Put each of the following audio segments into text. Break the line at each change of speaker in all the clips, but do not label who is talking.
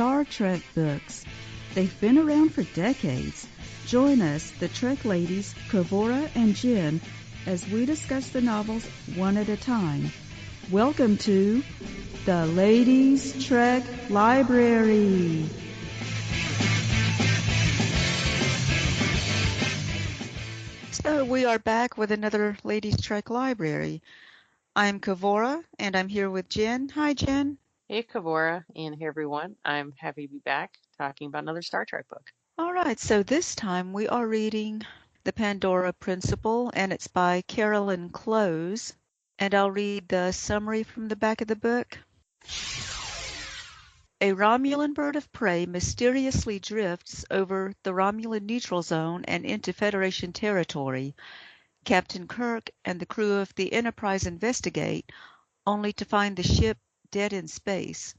Star Trek books. They've been around for decades. Join us, the Trek ladies, Kavura and Jen, as we discuss the novels one at a time. Welcome to the Ladies Trek Library. So we are back with another Ladies Trek Library. I'm Kavura, and I'm here with Jen. Hi, Jen.
Hey, Kavura, and hey, everyone. I'm happy to be back talking about another Star Trek book.
All right, so this time we are reading The Pandora Principle, and it's by Carolyn Clowes. And I'll read the summary from the back of the book. A Romulan bird-of-prey mysteriously drifts over the Romulan neutral zone and into Federation territory. Captain Kirk and the crew of the Enterprise investigate, only to find the ship dead in space.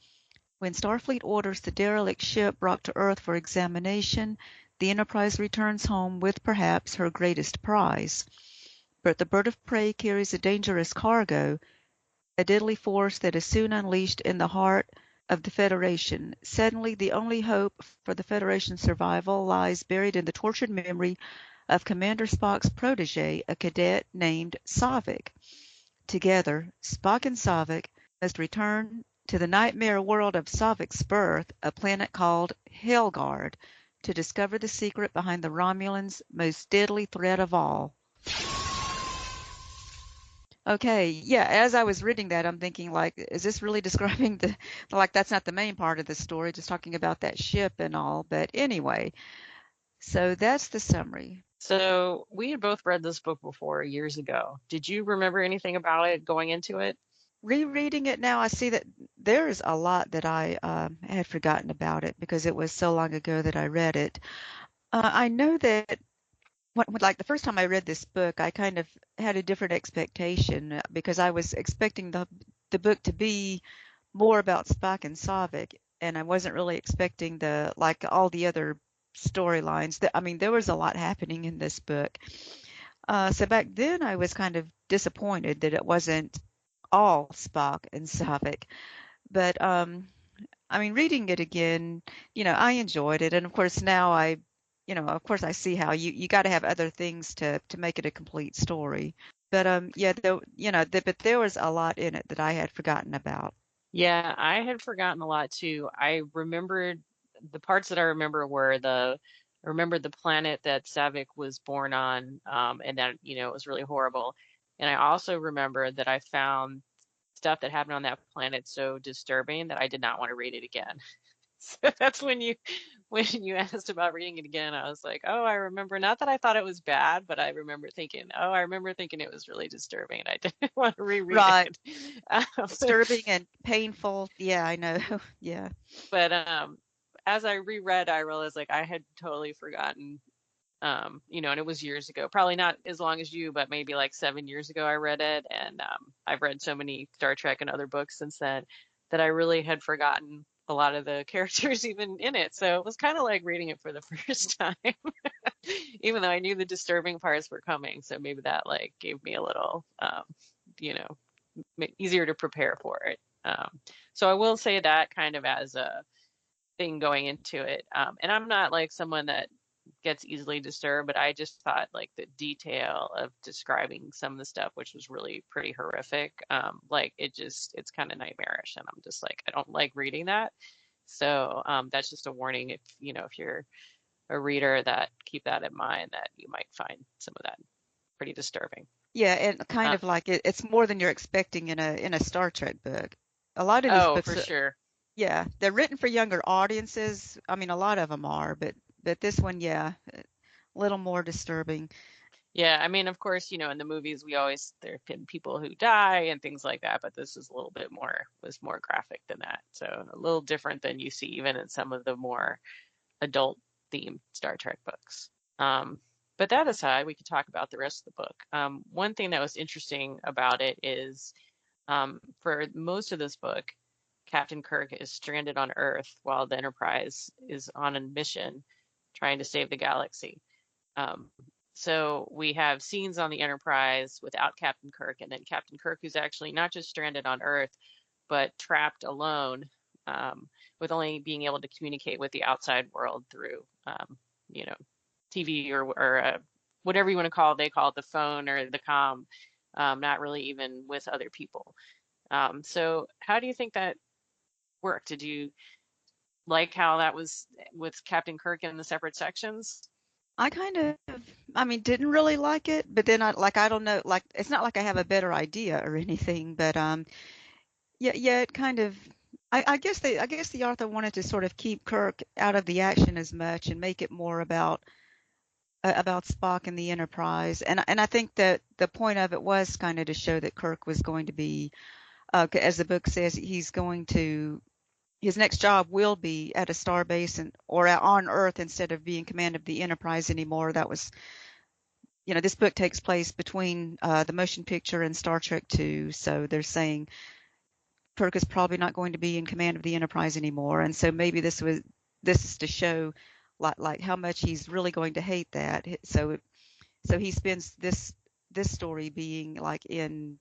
When Starfleet orders the derelict ship brought to Earth for examination, the Enterprise returns home with perhaps her greatest prize. But the bird of prey carries a dangerous cargo, a deadly force that is soon unleashed in the heart of the Federation. Suddenly, the only hope for the Federation's survival lies buried in the tortured memory of Commander Spock's protégé, a cadet named Saavik. Together, Spock and Saavik must return to the nightmare world of Saavik's birth, a planet called Hellguard, to discover the secret behind the Romulans' most deadly threat of all. Okay, yeah, as I was reading that, I'm thinking, like, is this really describing that's not the main part of the story, just talking about that ship and all. But anyway, so that's the summary.
So we had both read this book before years ago. Did you remember anything about it going into it?
Rereading it now, I see that there's a lot that I had forgotten about it because it was so long ago that I read it. I know that like the first time I read this book, I kind of had a different expectation because I was expecting the book to be more about Spock and Saavik, and I wasn't really expecting all the other storylines. I mean, there was a lot happening in this book. So back then, I was kind of disappointed that it wasn't all Spock and Saavik. But I mean, reading it again, I enjoyed it, and of course now of course I see how you got to have other things to make it a complete story. But yeah, but there was a lot in it that I had forgotten about.
Yeah, I had forgotten a lot too. I remembered the parts that I remember were I remember the planet that Saavik was born on, and that, it was really horrible. And I also remember that I found stuff that happened on that planet so disturbing that I did not want to read it again. So that's when you asked about reading it again, I was like, oh, I remember, not that I thought it was bad, but I remember thinking, oh, I remember thinking it was really disturbing and I didn't want to reread
Right.
it.
Disturbing and painful. Yeah, I know. Yeah.
But as I reread, I realized like I had totally forgotten, and it was years ago, probably not as long as you, but maybe like 7 years ago I read it. And I've read so many Star Trek and other books since then that I really had forgotten a lot of the characters even in it. So it was kind of like reading it for the first time, even though I knew the disturbing parts were coming. So maybe that like gave me a little, you know, easier to prepare for it. So I will say that kind of as a thing going into it. And I'm not like someone that gets easily disturbed, but I just thought like the detail of describing some of the stuff, which was really pretty horrific, like it's kind of nightmarish, and I'm just like, I don't like reading that. So that's just a warning if you're a reader, that keep that in mind, that you might find some of that pretty disturbing.
Yeah, and kind
Uh,
of like it's more than you're expecting in a Star Trek book. A lot of these
oh,
books
for sure.
yeah, they're written for younger audiences. I mean, a lot of them are, but this one, yeah, a little more disturbing.
Yeah, I mean, of course, in the movies there have been people who die and things like that, but this is a little bit was more graphic than that. So a little different than you see even in some of the more adult themed Star Trek books. But that aside, we could talk about the rest of the book. One thing that was interesting about it is, for most of this book, Captain Kirk is stranded on Earth while the Enterprise is on a mission trying to save the galaxy. Um, so we have scenes on the Enterprise without Captain Kirk, and then Captain Kirk, who's actually not just stranded on Earth, but trapped alone with only being able to communicate with the outside world through, you know, TV or whatever you want to call it. They call it the phone or the comm, not really even with other people. So how do you think that worked? Did you like how that was with Captain Kirk in the separate sections?
I kind of, I mean, didn't really like it, but then I don't know, like it's not like I have a better idea or anything, but yeah, it kind of. I guess the author wanted to sort of keep Kirk out of the action as much and make it more about Spock and the Enterprise, and I think that the point of it was kind of to show that Kirk was going to be, as the book says, he's going to his next job will be at a star base or on Earth instead of being command of the Enterprise anymore. That was, this book takes place between the motion picture and Star Trek 2, so they're saying Kirk is probably not going to be in command of the Enterprise anymore, and so maybe this is to show like how much he's really going to hate that. So he spends this story being like in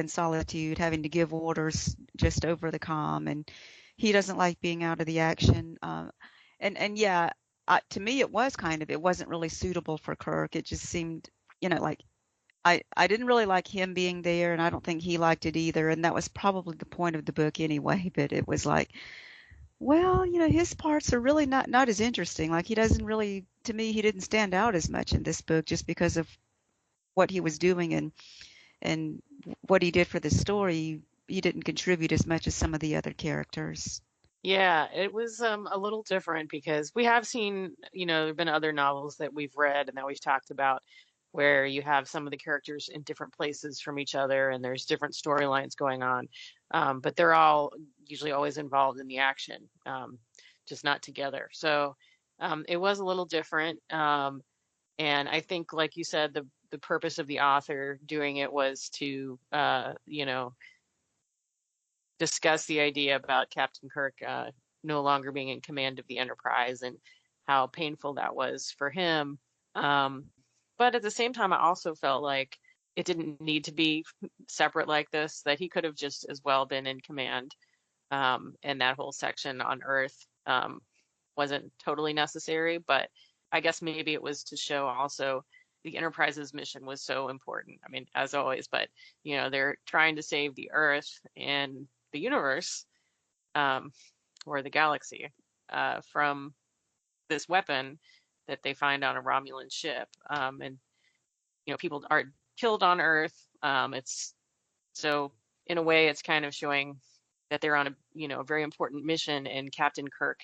solitude, having to give orders just over the comm, and he doesn't like being out of the action. And yeah, to me, it wasn't really suitable for Kirk. It just seemed, like I didn't really like him being there, and I don't think he liked it either. And that was probably the point of the book anyway. But it was like, well, his parts are really not as interesting. Like he doesn't really, to me, he didn't stand out as much in this book just because of what he was doing and what he did for the story. He didn't contribute as much as some of the other characters.
Yeah, it was a little different because we have seen, there have been other novels that we've read and that we've talked about where you have some of the characters in different places from each other and there's different storylines going on. But they're all usually always involved in the action, just not together. So it was a little different. And I think, like you said, the purpose of the author doing it was to, discuss the idea about Captain Kirk no longer being in command of the Enterprise and how painful that was for him. Um, but at the same time, I also felt like it didn't need to be separate like this, that he could have just as well been in command. And that whole section on Earth wasn't totally necessary, but I guess maybe it was to show also the Enterprise's mission was so important. I mean, as always, but they're trying to save the Earth and the universe, um, or the galaxy, from this weapon that they find on a Romulan ship. And people are killed on Earth. It's so in a way, it's kind of showing that they're on a very important mission, and Captain Kirk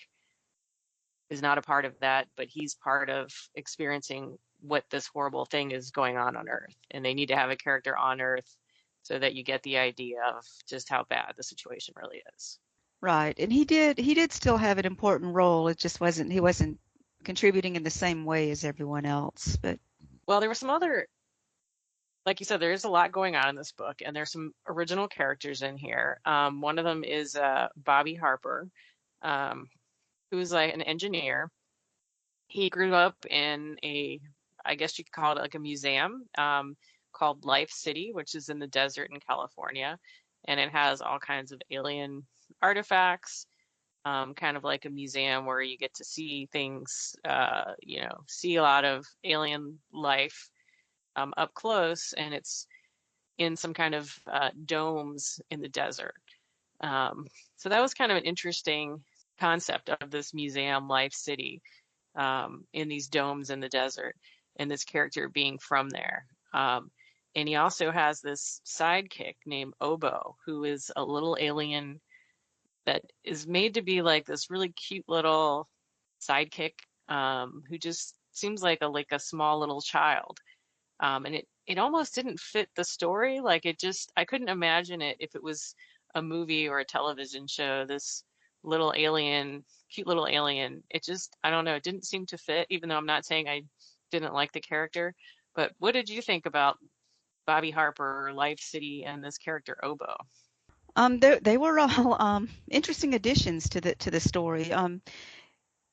is not a part of that, but he's part of experiencing what this horrible thing is going on Earth. And they need to have a character on Earth so that you get the idea of just how bad the situation really is.
Right. And he did still have an important role. It just he wasn't contributing in the same way as everyone else. But
Well, there were some other, like you said, there's a lot going on in this book, and there's some original characters in here. One of them is Bobby Harper, um, who's like an engineer. He grew up in I guess you could call it like a museum, called Life City, which is in the desert in California, and it has all kinds of alien artifacts, kind of like a museum where you get to see things, see a lot of alien life up close, and it's in some kind of domes in the desert. Um, so that was kind of an interesting concept of this museum, Life City, in these domes in the desert, and this character being from there. And he also has this sidekick named Obo, who is a little alien that is made to be like this really cute little sidekick, who just seems like a small little child. And it almost didn't fit the story. Like I couldn't imagine it if it was a movie or a television show. This little alien, cute little alien. I don't know, it didn't seem to fit, even though I'm not saying I didn't like the character. But what did you think about Bobby Harper, Life City, and this character Obo?
they were all interesting additions to the story.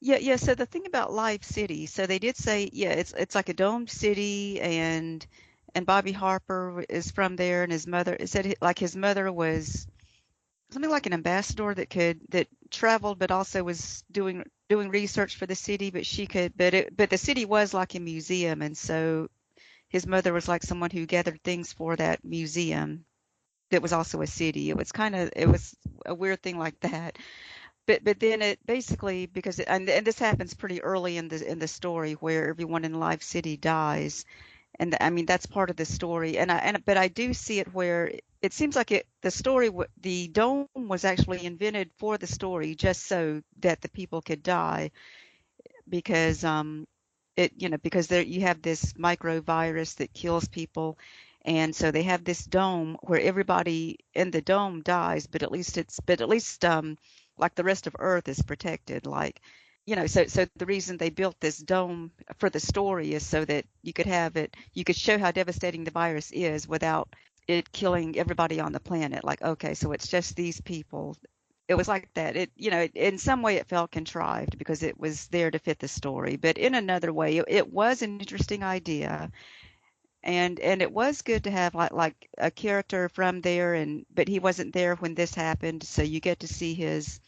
Yeah. So the thing about Live City, so they did say, yeah, it's like a domed city, and Bobby Harper is from there, and his mother, it said like his mother was something like an ambassador that traveled, but also was doing research for the city. But she could, but the city was like a museum, and so his mother was like someone who gathered things for that museum that was also a city. It was a weird thing like that. But then it basically because and this happens pretty early in the story where everyone in Live City dies, and I mean that's part of the story. But I do see it where it seems like the dome was actually invented for the story just so that the people could die because because there you have this microvirus that kills people, and so they have this dome where everybody in the dome dies, but at least like the rest of Earth is protected. Like so the reason they built this dome for the story is so that you could show how devastating the virus is without it killing everybody on the planet. Like, okay, so it's just these people. It was like that. In some way it felt contrived because it was there to fit the story, but in another way, it was an interesting idea, and it was good to have like a character from there, and but he wasn't there when this happened, so you get to see his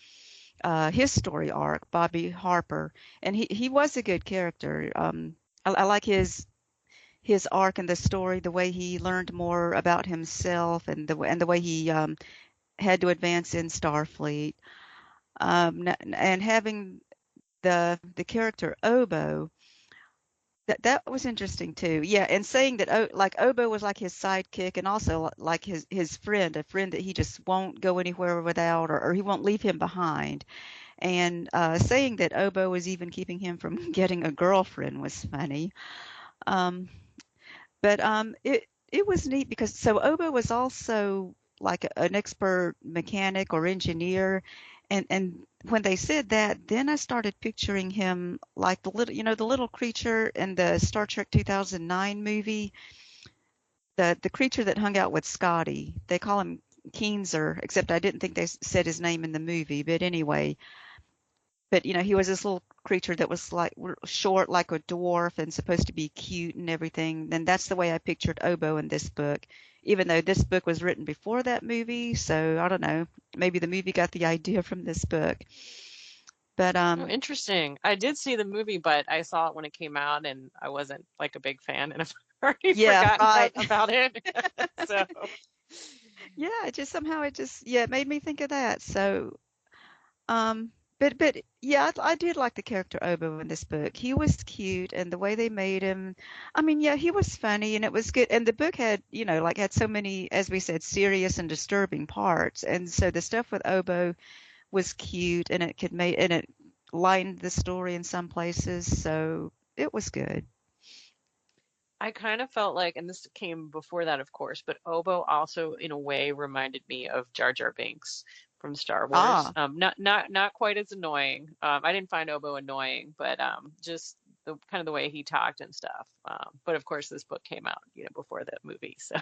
story arc, Bobby Harper, and he was a good character. I like his arc in the story, the way he learned more about himself, and the way he had to advance in Starfleet. And having the character Obo, that was interesting too. Yeah, and saying that like Obo was like his sidekick and also like his friend, a friend that he just won't go anywhere without, or he won't leave him behind. And saying that Obo was even keeping him from getting a girlfriend was funny. Um, but it was neat because so Obo was also like an expert mechanic or engineer, and when they said that, then I started picturing him like the little creature in the Star Trek 2009 movie, the creature that hung out with Scotty. They call him Keenser, except I didn't think they said his name in the movie. But anyway, but he was this little creature that was like short like a dwarf and supposed to be cute and everything. And that's the way I pictured Obo in this book, even though this book was written before that movie. So I don't know, maybe the movie got the idea from this book. But
Oh, interesting. I did see the movie, but I saw it when it came out, and I wasn't like a big fan, and I've already
yeah,
forgotten
right.
about it. So,
Yeah, it just yeah, it made me think of that. So but yeah, I did like the character Obo in this book. He was cute, and the way they made him, I mean, yeah, he was funny, and it was good. And the book had, like had so many, as we said, serious and disturbing parts. And so the stuff with Obo was cute, and it lightened the story in some places. So it was good.
I kind of felt like, and this came before that, of course, but Obo also, in a way, reminded me of Jar Jar Binks from Star Wars.
Ah,
Not quite as annoying. I didn't find Obo annoying, but just the kind of the way he talked and stuff. But of course, this book came out, before the movie, so.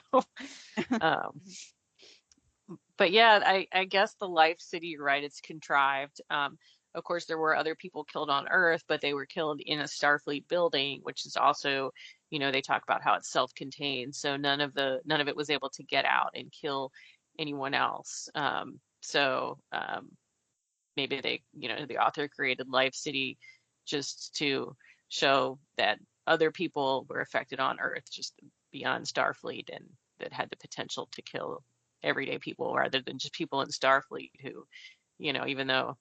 Um, but yeah, I guess the Life City, you're right, it's contrived. Of course, there were other people killed on Earth, but they were killed in a Starfleet building, which is also, they talk about how it's self-contained, so none of it was able to get out and kill anyone else. So maybe the author created Life City just to show that other people were affected on Earth, just beyond Starfleet, and that had the potential to kill everyday people rather than just people in Starfleet who, even though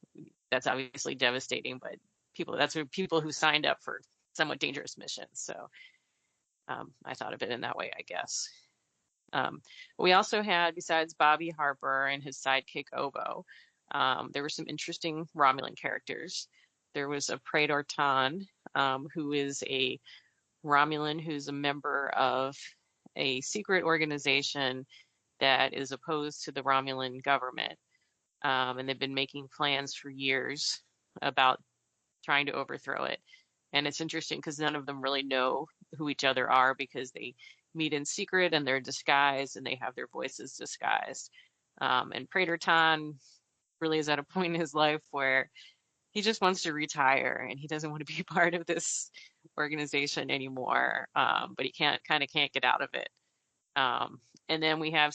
that's obviously devastating, but that's people who signed up for somewhat dangerous missions. So I thought of it in that way, I guess. Um, we also had, besides Bobby Harper and his sidekick Obo, there were some interesting Romulan characters. There was a Praetor Tan, who is a Romulan who's a member of a secret organization that is opposed to the Romulan government. And they've been making plans for years about trying to overthrow it. And it's interesting because none of them really know who each other are because they meet in secret and they're disguised and they have their voices disguised. And Praetor Tan really is at a point in his life where he just wants to retire and he doesn't want to be part of this organization anymore. But he kind of can't get out of it. And then we have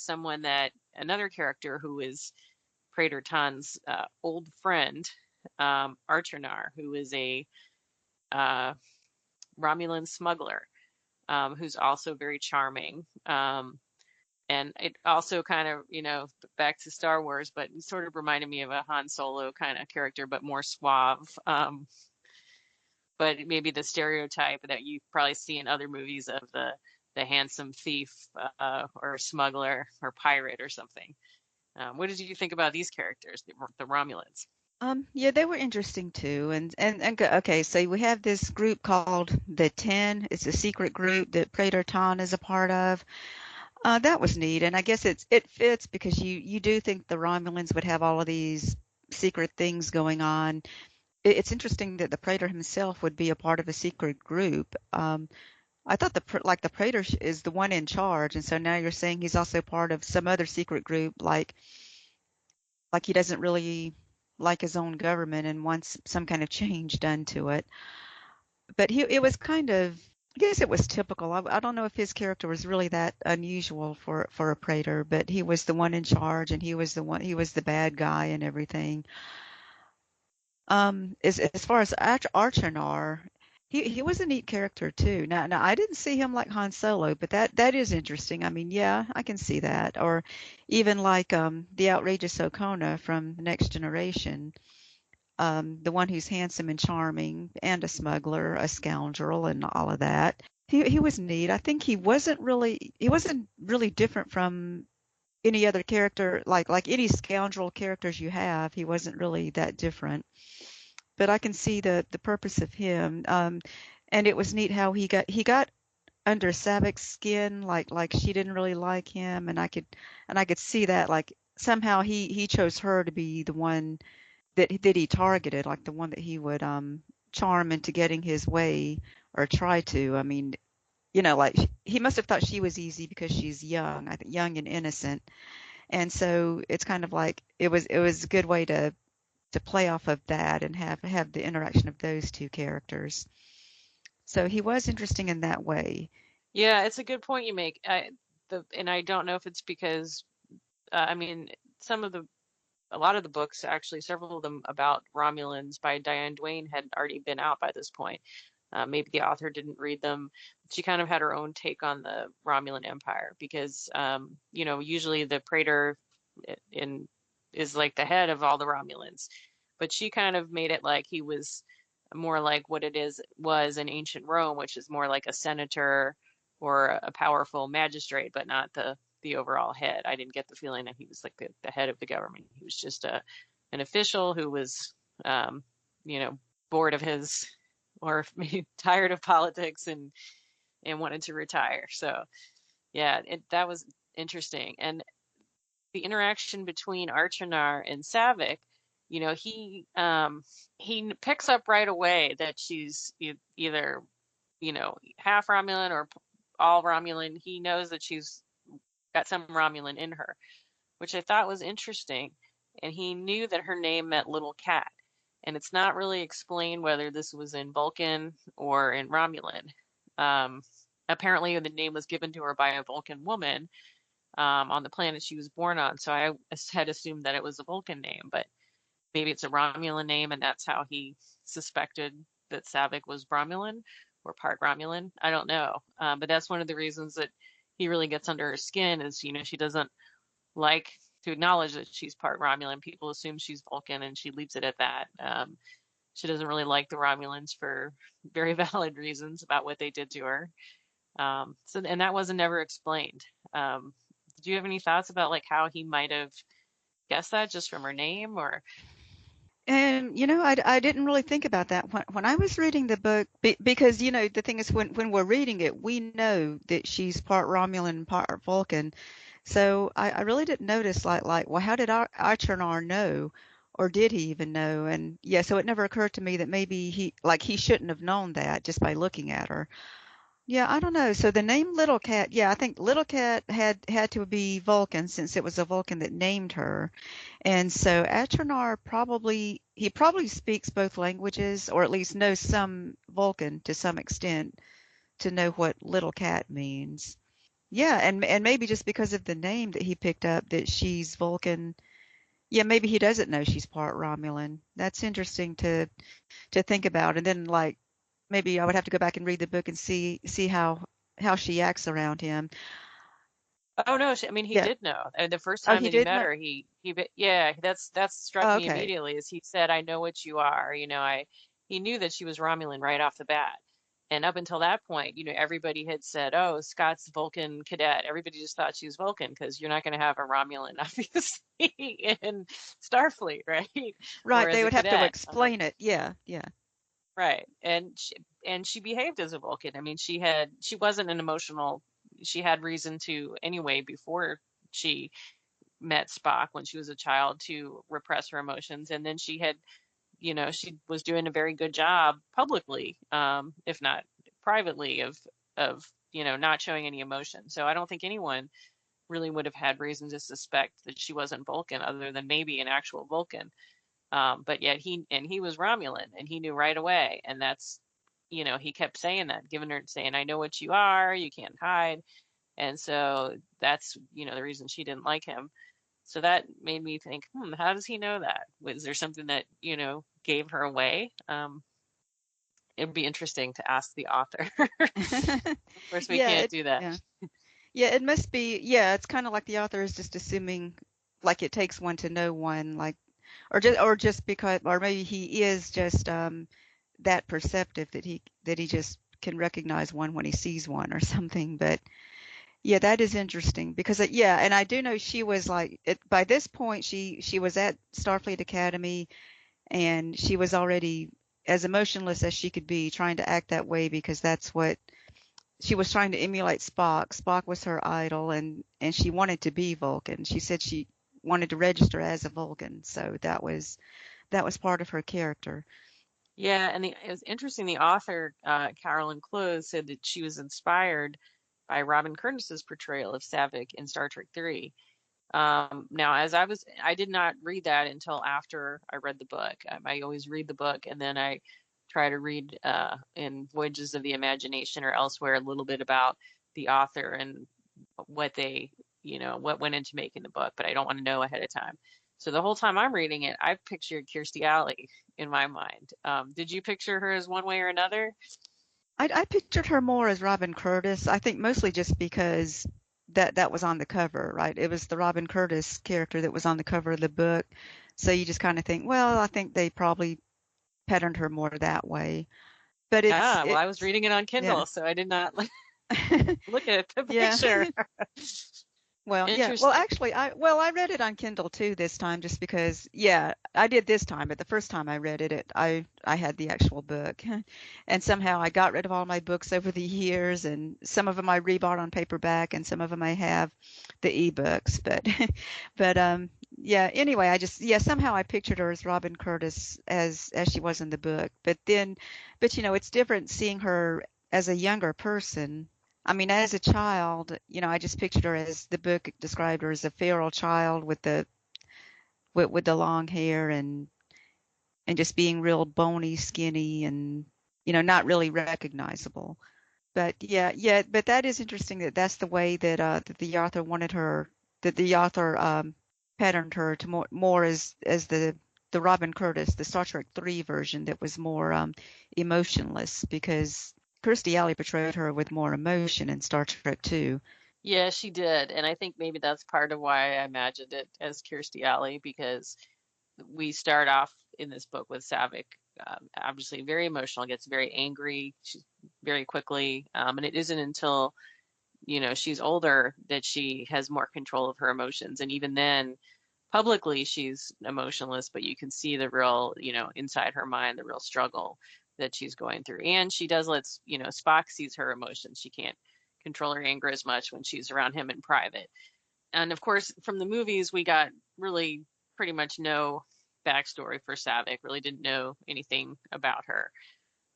another character who is Praetor Tan's old friend, Archernar, who is a uh, Romulan smuggler, who's also very charming. And it also kind of, back to Star Wars, but it sort of reminded me of a Han Solo kind of character, but more suave. But maybe the stereotype that you probably see in other movies of the handsome thief or smuggler or pirate or something. What did you think about these characters, the Romulans?
Yeah, they were interesting too. Okay, so we have this group called the Ten. It's a secret group that Praetor Tan is a part of. That was neat, and I guess it fits because you do think the Romulans would have all of these secret things going on. It's interesting that the Praetor himself would be a part of a secret group. I thought the Praetor is the one in charge, and so now you're saying he's also part of some other secret group, like he doesn't really like his own government and wants some kind of change done to it. But it was kind of, I guess it was typical. I don't know if his character was really that unusual for a Praetor, but he was the one in charge and he was the bad guy and everything. As far as Archanar, he was a neat character too. Now I didn't see him like Han Solo, but that is interesting. I mean, yeah, I can see that. Or even like the outrageous Okona from The Next Generation, the one who's handsome and charming and a smuggler, a scoundrel, and all of that. He was neat. I think he wasn't really different from any other character, like any scoundrel characters you have. He wasn't really that different, but I can see the purpose of him. And it was neat how he got under Saavik's skin, like she didn't really like him, and I could see that like somehow he chose her to be the one that he targeted, like the one that he would charm into getting his way or try to. I mean, like he must have thought she was easy because she's young, I think young and innocent, and so it's kind of like it was a good way to play off of that and have the interaction of those two characters. So he was interesting in that way.
Yeah, it's a good point you make. And I don't know if it's because I mean some of the a lot of the books, actually, several of them about Romulans by Diane Duane had already been out by this point. Maybe the author didn't read them. She kind of had her own take on the Romulan Empire because, usually the Praetor in is like the head of all the Romulans, but she kind of made it like he was more like what it is was in ancient Rome, which is more like a senator or a powerful magistrate, but not the overall head. I didn't get the feeling that he was like the head of the government. He was just an official who was, um, you know, bored of his or maybe tired of politics and wanted to retire. So yeah, that was interesting. And the interaction between Archanar and Saavik, he picks up right away that she's either half Romulan or all Romulan. He knows that she's got some Romulan in her, which I thought was interesting. And he knew that her name meant little cat. And it's not really explained whether this was in Vulcan or in Romulan. Um, Apparently, the name was given to her by a Vulcan woman on the planet she was born on. So I had assumed that it was a Vulcan name, but maybe it's a Romulan name, and that's how he suspected that Saavik was Romulan or part Romulan. I don't know, but that's one of the reasons that he really gets under her skin is she doesn't like to acknowledge that she's part Romulan. People assume she's Vulcan, and she leaves it at that. She doesn't really like the Romulans for very valid reasons about what they did to her. And that wasn't never explained. Did you have any thoughts about like how he might have guessed that just from her name or?
And I didn't really think about that when I was reading the book because the thing is when we're reading it, we know that she's part Romulan and part Vulcan. So I really didn't notice well, how did Archernar know, or did he even know? And yeah, so it never occurred to me that maybe he shouldn't have known that just by looking at her. Yeah, I don't know. So the name Little Cat, yeah, I think Little Cat had to be Vulcan since it was a Vulcan that named her. And so Atronar probably speaks both languages or at least knows some Vulcan to some extent to know what Little Cat means. Yeah, and maybe just because of the name that he picked up that she's Vulcan Yeah, maybe he doesn't know she's part Romulan. That's interesting to think about. And then like maybe I would have to go back and read the book and see how she acts around him.
Oh no, I mean he
Yeah.
did know. And the first
Oh,
time
he
that he
did
met
know.
her, yeah, that's struck
Oh,
me
okay.
immediately as he said, "I know what you are." He knew that she was Romulan right off the bat. And up until that point, everybody had said, "Oh, Scott's Vulcan cadet." Everybody just thought she was Vulcan because you're not going to have a Romulan, obviously, in Starfleet, right? Or
Right,
as
they
a
would have to
cadet.
explain it. Yeah, yeah.
Right. And she behaved as a Vulcan. I mean, she wasn't an emotional, she had reason to anyway before she met Spock when she was a child to repress her emotions. And then she was doing a very good job publicly, if not privately, of not showing any emotion. So I don't think anyone really would have had reason to suspect that she wasn't Vulcan other than maybe an actual Vulcan. But yet he was Romulan and he knew right away. And he kept saying that, giving her saying, "I know what you are, you can't hide." And so that's, the reason she didn't like him. So that made me think, how does he know that? Was there something that, gave her away? It'd be interesting to ask the author. Of course, we
Yeah,
can't do that.
yeah. Yeah, it must be. Yeah, it's kind of like the author is just assuming like it takes one to know one, like or just because or maybe he is just that perceptive that he just can recognize one when he sees one or something. But yeah, that is interesting because yeah, and I do know she was like by this point she was at Starfleet Academy and she was already as emotionless as she could be trying to act that way because that's what she was trying to emulate Spock. Spock was her idol and she wanted to be Vulcan. She said she wanted to register as a Vulcan. So that was part of her character.
Yeah, and it was interesting. The author, Carolyn Clowes, said that she was inspired by Robin Curtis's portrayal of Saavik in Star Trek 3. Now, I did not read that until after I read the book. I always read the book and then I try to read in Voyages of the Imagination or elsewhere a little bit about the author and what what went into making the book, but I don't want to know ahead of time. So the whole time I'm reading it, I've pictured Kirstie Alley in my mind. Did you picture her as one way or another?
I pictured her more as Robin Curtis. I think mostly just because that was on the cover, right? It was the Robin Curtis character that was on the cover of the book. So you just kind of think, well, I think they probably patterned her more that way. But
Ah, well, I was
it's
reading it on
yeah.
Kindle, so I did not look at the
Yeah.
picture.
Well, yeah. Well,
Interesting.
actually, I read it on Kindle too this time, just because. Yeah, I did this time, but the first time I read I had the actual book, and somehow I got rid of all my books over the years, and some of them I rebought on paperback, and some of them I have the ebooks. But, but yeah. Anyway, somehow I pictured her as Robin Curtis as she was in the book, but it's different seeing her as a younger person. I mean, as a child, I just pictured her as the book described her as a feral child with the long hair and just being real bony, skinny, and not really recognizable. But yeah, yeah. But that is interesting that that's the way that the author wanted her, that the author patterned her to more as the Robin Curtis, the Star Trek 3 version that was more emotionless because Kirstie Alley portrayed her with more emotion in Star Trek 2.
Yeah, she did, and I think maybe that's part of why I imagined it as Kirstie Alley because we start off in this book with Saavik, obviously very emotional, gets very angry she's very quickly, and it isn't until she's older that she has more control of her emotions, and even then, publicly she's emotionless, but you can see the real, inside her mind, the real struggle that she's going through, and she does Spock sees her emotions. She can't control her anger as much when she's around him in private. And of course, from the movies, we got really pretty much no backstory for Saavik, really didn't know anything about her.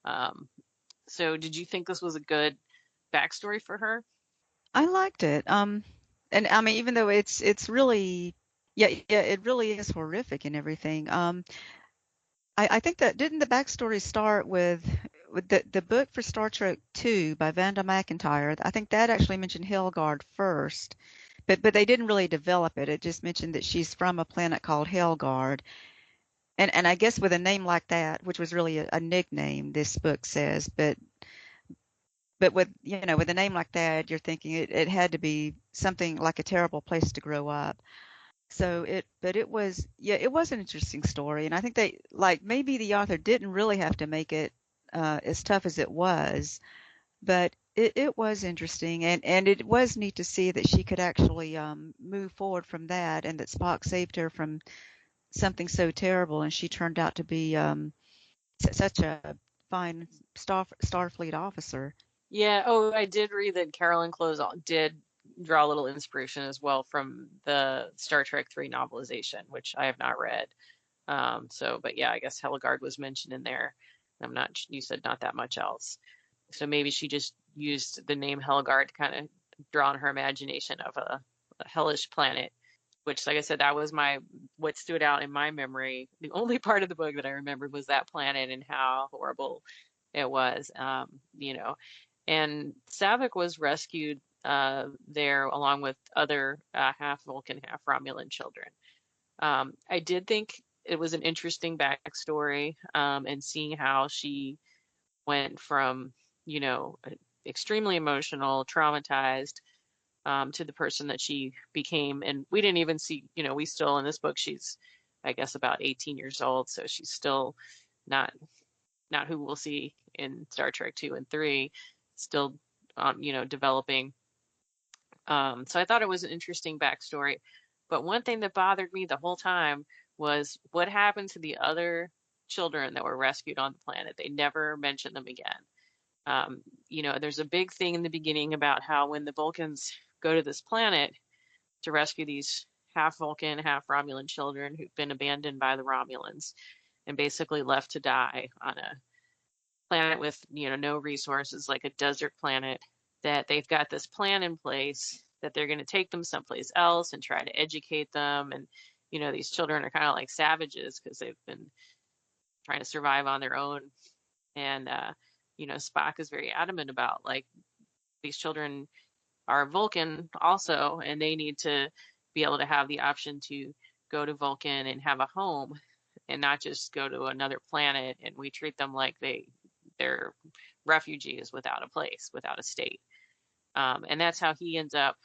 Um, so did you think this was a good backstory for her?
I liked it. And I mean, even though it's really, yeah, yeah, it really is horrific and everything. I think that didn't the backstory start with the book for Star Trek 2 by Vanda McIntyre. I think that actually mentioned Hellguard first but they didn't really develop it. It just mentioned that she's from a planet called Hellguard. And I guess with a name like that, which was really a nickname, this book says, but with with a name like that, you're thinking it had to be something like a terrible place to grow up. So but it was, yeah, it was an interesting story, and I think they, like, maybe the author didn't really have to make it as tough as it was, but it was interesting, and it was neat to see that she could actually move forward from that, and that Spock saved her from something so terrible, and she turned out to be such a fine Starfleet officer.
Yeah. Oh, I did read that Carolyn Clowes did draw a little inspiration as well from the Star Trek 3 novelization, which I have not read. But yeah, I guess Hellguard was mentioned in there. I'm not, you said not that much else. So maybe she just used the name Hellguard to kind of draw on her imagination of a hellish planet, which, like I said, that was what stood out in my memory. The only part of the book that I remembered was that planet and how horrible it was. And Saavik was rescued there along with other half Vulcan, half Romulan children. I did think it was an interesting backstory, and seeing how she went from, you know, extremely emotional, traumatized, to the person that she became. And we didn't even see, we still in this book, she's, I guess, about 18 years old, so she's still not not who we'll see in Star Trek 2 and 3, still, developing. So I thought it was an interesting backstory. But one thing that bothered me the whole time was what happened to the other children that were rescued on the planet. They never mentioned them again. There's a big thing in the beginning about how when the Vulcans go to this planet to rescue these half Vulcan, half Romulan children who've been abandoned by the Romulans and basically left to die on a planet with, no resources, like a desert planet, that they've got this plan in place that they're going to take them someplace else and try to educate them. And, these children are kind of like savages because they've been trying to survive on their own. And, Spock is very adamant about, like, these children are Vulcan also, and they need to be able to have the option to go to Vulcan and have a home and not just go to another planet, and we treat them like they're refugees without a place, without a state. And that's how he ends up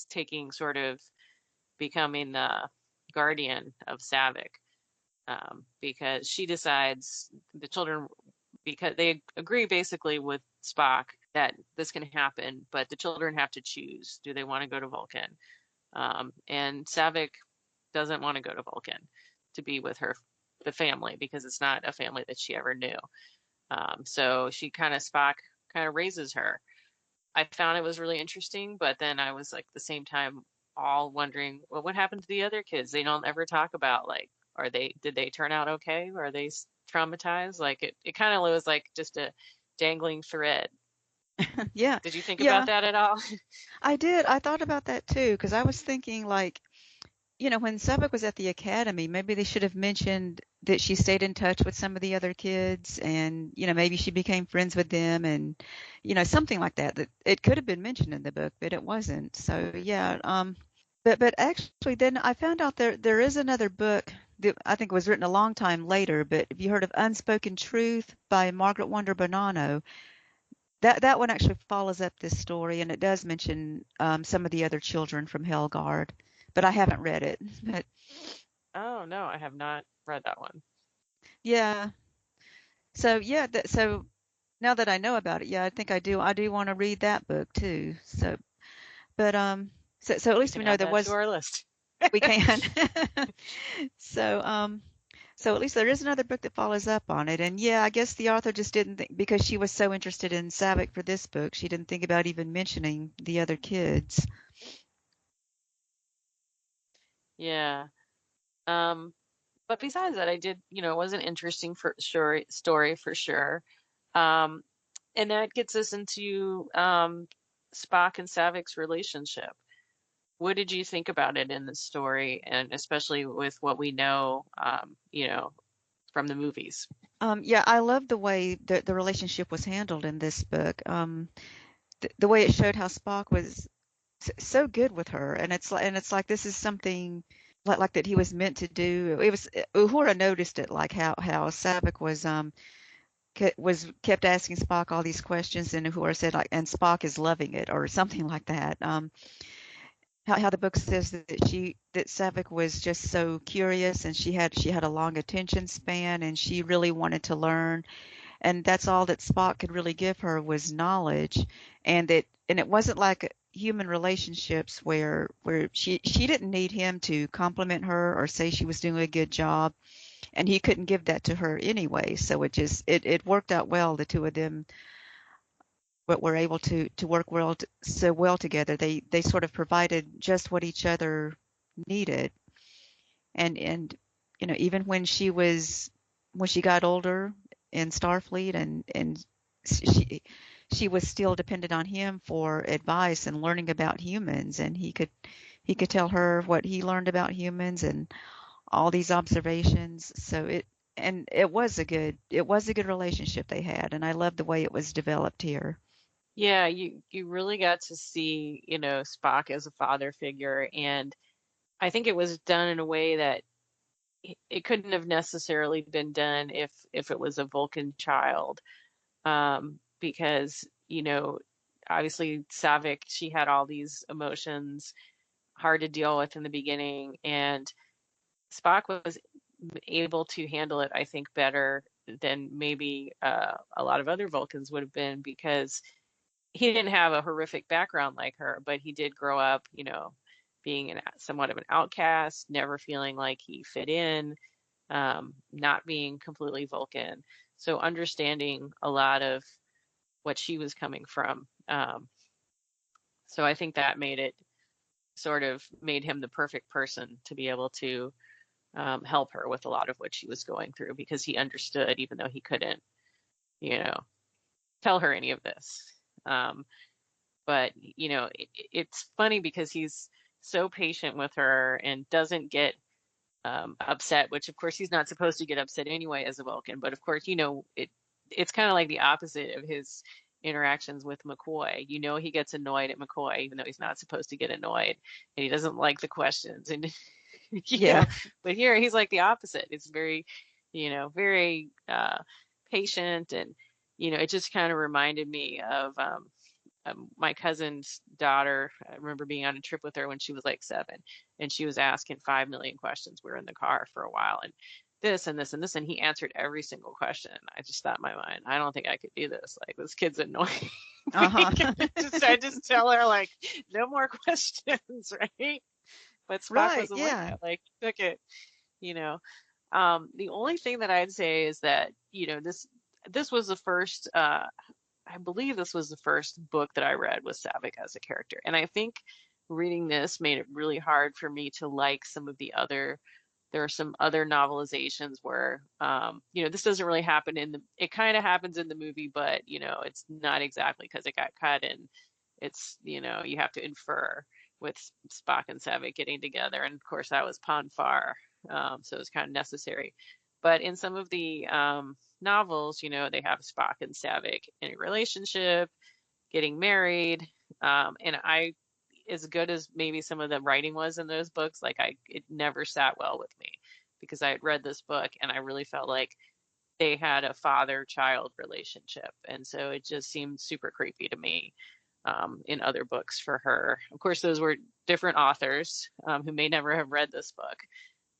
taking, sort of becoming the guardian of Saavik, because she decides the children, because they agree basically with Spock that this can happen, but the children have to choose. Do they want to go to Vulcan? And Saavik doesn't want to go to Vulcan to be with the family, because it's not a family that she ever knew. So Spock kind of raises her. I found it was really interesting, but then I was, like, at the same time all wondering, well, what happened to the other kids? They don't ever talk about, like, did they turn out okay? Or are they traumatized? Like, it kind of was like just a dangling thread.
Yeah,
Did you think about
yeah,
that at all?
I did. I thought about that too, because I was thinking, like, when Saavik was at the academy, maybe they should have mentioned that she stayed in touch with some of the other kids, and maybe she became friends with them, and something like that. That it could have been mentioned in the book, but it wasn't. So yeah, but actually, then I found out there is another book that I think was written a long time later. But have you heard of Unspoken Truth by Margaret Wonder Bonanno? That one actually follows up this story, and it does mention some of the other children from Hellguard, but I haven't read it. But
Oh, no, I have not read that one.
yeah, so yeah, so now that I know about it, yeah, I think I do want to read that book too. So, but so at
We
least
can
we know
add
there
that to
was
our list.
we can. So so at least there is another book that follows up on it, and yeah, I guess the author just didn't think, because she was so interested in Saavik for this book, she didn't think about even mentioning the other kids.
Yeah. Um, but besides that, I did, it was an interesting for sure story for sure. Um, and that gets us into Spock and Saavik's relationship. What did you think about it in the story, and especially with what we know, from the movies?
Yeah, I love the way the relationship was handled in this book. The way it showed how Spock was so good with her, and it's like this is something like that he was meant to do. It was Uhura noticed it, like how Saavik was kept asking Spock all these questions, and Uhura said like, and Spock is loving it or something like that. How the book says that Saavik was just so curious, and she had a long attention span, and she really wanted to learn, and that's all that Spock could really give her was knowledge, and it wasn't like human relationships where she didn't need him to compliment her or say she was doing a good job, and he couldn't give that to her anyway. So it worked out well. The two of them but were able to work so well together. They sort of provided just what each other needed, and even when she got older in Starfleet, and she she was still dependent on him for advice and learning about humans, and he could tell her what he learned about humans and all these observations. So it was a good relationship they had, and I love the way it was developed here.
Yeah, you really got to see, Spock as a father figure, and I think it was done in a way that it couldn't have necessarily been done if it was a Vulcan child, because obviously Saavik, she had all these emotions, hard to deal with in the beginning, and Spock was able to handle it, I think, better than maybe a lot of other Vulcans would have been, because he didn't have a horrific background like her, but he did grow up, being somewhat of an outcast, never feeling like he fit in, not being completely Vulcan. So understanding a lot of what she was coming from. So I think that made him the perfect person to be able to help her with a lot of what she was going through, because he understood, even though he couldn't, you know, tell her any of this. Um, but it's funny because he's so patient with her and doesn't get upset, which of course he's not supposed to get upset anyway as a Vulcan. But of course, it's kind of like the opposite of his interactions with McCoy. He gets annoyed at McCoy, even though he's not supposed to get annoyed, and he doesn't like the questions. And
Yeah.
but here he's like the opposite. It's very, very patient, and it just kind of reminded me of my cousin's daughter. I remember being on a trip with her when she was like 7, and she was asking 5 million questions. We were in the car for a while, and this and this and this, and he answered every single question. I just thought in my mind, I don't think I could do this. Like, this kid's annoying.
Uh-huh.
I just tell her like, no more questions, right? But Spock
Right,
wasn't like
yeah.
that. Like, he took it, you know. The only thing that I'd say is that, this was the first I believe this was the first book that I read with Saavik as a character. And I think reading this made it really hard for me to like some of the other, there are some other novelizations where, this doesn't really happen it kind of happens in the movie, but, it's not exactly because it got cut, and it's, you have to infer with Spock and Saavik getting together. And of course, that was Pon farr. So it was kind of necessary. But in some of the novels, they have Spock and Saavik in a relationship, getting married. And as good as maybe some of the writing was in those books, like it never sat well with me, because I had read this book and I really felt like they had a father-child relationship. And so it just seemed super creepy to me in other books for her. Of course, those were different authors who may never have read this book.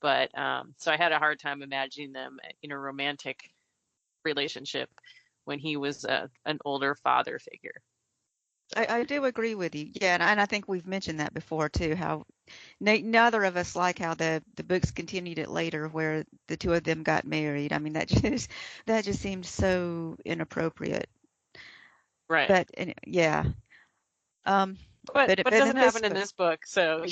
But so I had a hard time imagining them in a romantic relationship when he was an older father figure.
I do agree with you. Yeah, and I think we've mentioned that before too, how neither of us like how the books continued it later where the two of them got married. I mean, that just seemed so inappropriate.
Right.
But yeah. Um
But it
but
doesn't
in this
happen in
book,
this book, so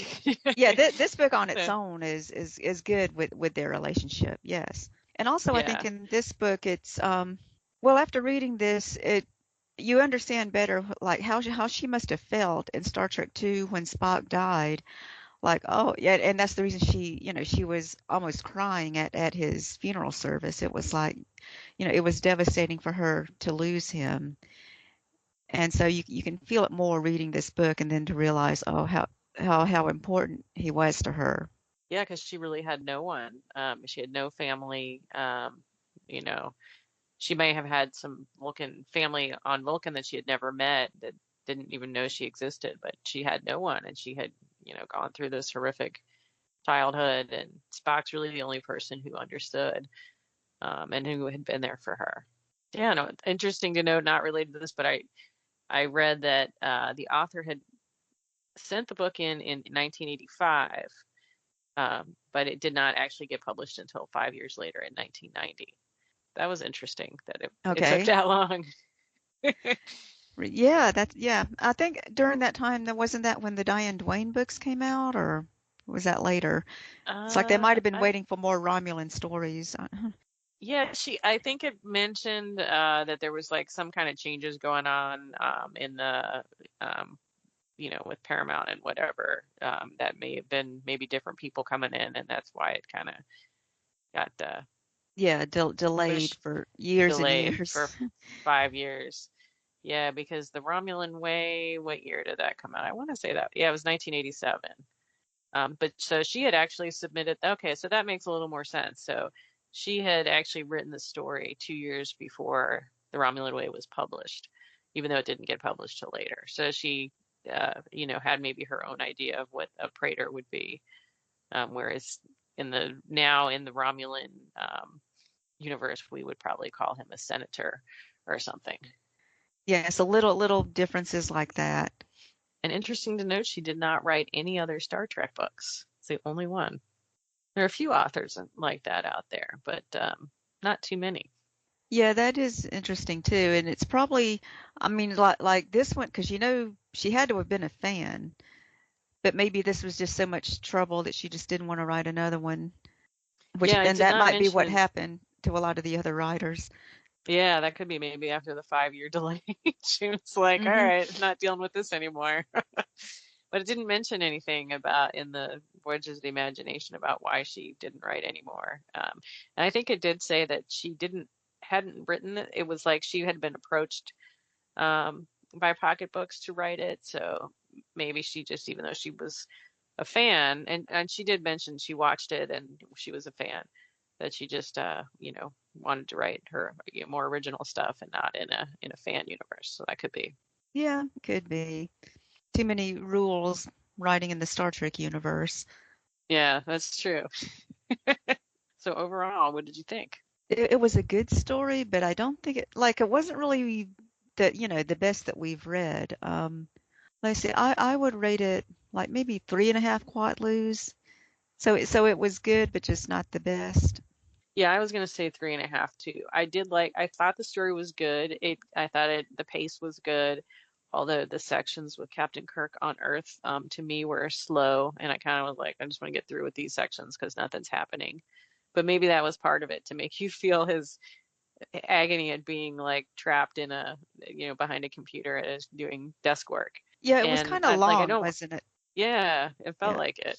yeah, this book on its
so,
own is good with their relationship. Yes. And also I think
yeah.
in this book it's well, after reading this, you understand better like how she must have felt in Star Trek 2 when Spock died. Like, oh, yeah, and that's the reason she was almost crying at his funeral service. It was like, it was devastating for her to lose him. And so you can feel it more reading this book and then to realize, oh, how important he was to her.
Yeah, because she really had no one. She had no family. You know, she may have had some Vulcan family on Vulcan that she had never met that didn't even know she existed, but she had no one, and she had, gone through this horrific childhood, and Spock's really the only person who understood, and who had been there for her. Yeah, no, interesting to note, not related to this, but I read that the author had sent the book in 1985, but it did not actually get published until 5 years later in 1990. That was interesting that it took
Okay.
that long.
Yeah. I think during that time, wasn't that when the Diane Duane books came out, or was that later? It's like they might have been
I
waiting for more Romulan stories.
Yeah, I think it mentioned that there was like some kind of changes going on in the with Paramount and whatever, that may have been maybe different people coming in, and that's why it kind of got
Yeah, delayed
pushed,
for years and
delayed
years.
for 5 years. Yeah, because the Romulan Way, what year did that come out? I want to say that, yeah, it was 1987. But so she had actually submitted, okay, so that makes a little more sense. So she had actually written the story 2 years before the Romulan Way was published, even though it didn't get published till later. So she, had maybe her own idea of what a praetor would be, whereas in the Romulan universe, we would probably call him a senator or something.
Yeah, so little differences like that.
And interesting to note, she did not write any other Star Trek books. It's the only one. There are a few authors like that out there, but not too many.
Yeah, that is interesting too. And it's probably, I mean, like this one, because she had to have been a fan, but maybe this was just so much trouble that she just didn't want to write another one.
Yeah, it
And
did
that
not
might be what
mention.
happened to a lot of the other writers.
Yeah, that could be maybe after the 5 year delay. She was like, all
Hmm.
right, not dealing with this anymore. But it didn't mention anything about in the Voyages of the Imagination about why she didn't write anymore. And I think it did say that she hadn't written it. It was like she had been approached by Pocketbooks to write it. So maybe she just, even though she was a fan, and she did mention she watched it and she was a fan, that she just wanted to write her more original stuff and not in a fan universe. So that could be.
Yeah, could be. Too many rules writing in the Star Trek universe.
Yeah, that's true. So overall, what did you think?
It was a good story, but I don't think it wasn't really the best that we've read. Let's see, I would rate it like maybe 3.5 Quatloos. So it was good, but just not the best.
Yeah, I was gonna say 3.5 too. I thought the story was good. I thought the pace was good, although the sections with Captain Kirk on Earth, to me were slow, and I kind of was like, I just want to get through with these sections because nothing's happening. But maybe that was part of it to make you feel his agony at being like trapped in behind a computer as doing desk work.
Yeah, it was
And
kind of
I
long,
don't,
wasn't it?
yeah, it felt
Yeah.
like it.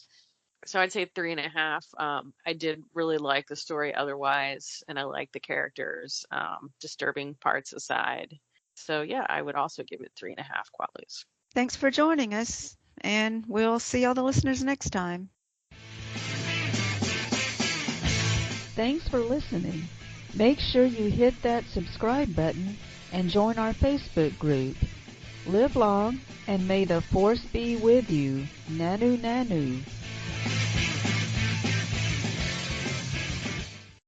So I'd say 3.5. I did really like the story otherwise, and I like the characters, disturbing parts aside. So yeah, I would also give it 3.5 Quaaludes.
Thanks for joining us, and we'll see all the listeners next time. Thanks for listening. Make sure you hit that subscribe button and join our Facebook group. Live long, and may the Force be with you. Nanu Nanu.